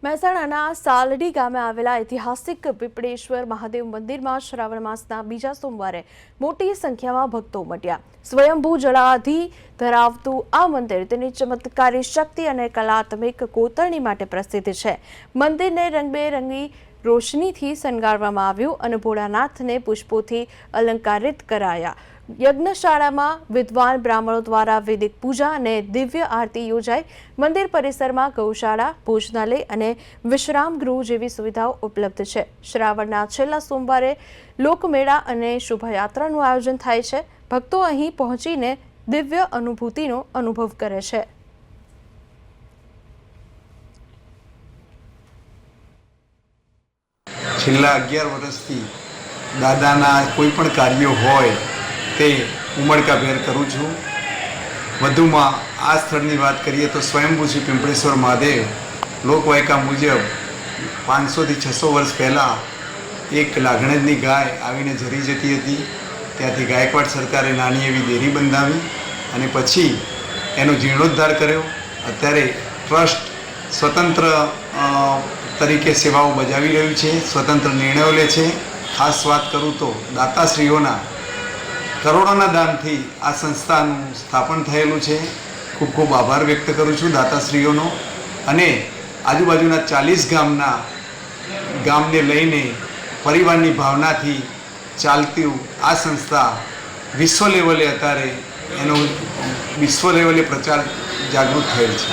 મહેસાણાના સાલડી ગામે આવેલા ઐતિહાસિક પીપળેશ્વર મહાદેવ મંદિરમાં શ્રાવણ માસના બીજા સોમવારે મોટી સંખ્યામાં ભક્તો ઉમટ્યા। સ્વયંભૂ જળાધિ ધરાવતું આ મંદિર તેની ચમત્કારી શક્તિ અને કલાત્મક કોતરણી માટે પ્રસિદ્ધ છે। મંદિરને રંગબેરંગી રોશનીથી શણગારવામાં આવ્યું અને ભોળાનાથને પુષ્પોથી અલંકારિત કરાયા। यज्ञशाला में विद्वान ब्राह्मणों द्वारा वैदिक पूजा और दिव्य आरती योजाई। मंदिर परिसर में गौशाला, भोजनालय और विश्राम गृह जेवी सुविधाओं उपलब्ध है। श्रावणना छेल्ला सोमवारे लोकमेळा और शोभायात्राનું आयोजन थाय छे। भक्तों અહીં પહોંચીને दिव्य अनुभूतिનો अनुभव करे छे। છેલ્લા 11 વર્ષથી દાદાના કોઈ પણ કાર્યો હોય તે ઉમળકાભેર કરું છું। વધુમાં આ સ્થળની વાત કરીએ તો સ્વયંભૂ શ્રી પીપળેશ્વર મહાદેવ લોકવાયકા મુજબ 500 થી 600 વર્ષ પહેલાં એક લાગણજની ગાય આવીને ઝરી જતી હતી। ત્યાંથી ગાયકવાડ સરકારે નાની એવી ડેરી બંધાવી અને પછી એનો જીર્ણોદ્ધાર કર્યો। અત્યારે ટ્રસ્ટ સ્વતંત્ર તરીકે સેવાઓ બજાવી રહ્યું છે, સ્વતંત્ર નિર્ણયો લે છે। ખાસ વાત કરું તો દાતાશ્રીઓના કરોડોના દાનથી આ સંસ્થાનું સ્થાપન થયેલું છે। ખૂબ ખૂબ આભાર વ્યક્ત કરું છું દાતાશ્રીઓનો। અને આજુબાજુના 40 ગામને લઈને પરિવારની ભાવનાથી ચાલતી આ સંસ્થા વિશ્વ લેવલે અત્યારે એનો વિશ્વ લેવલે પ્રચાર જાગૃત થયેલ છે।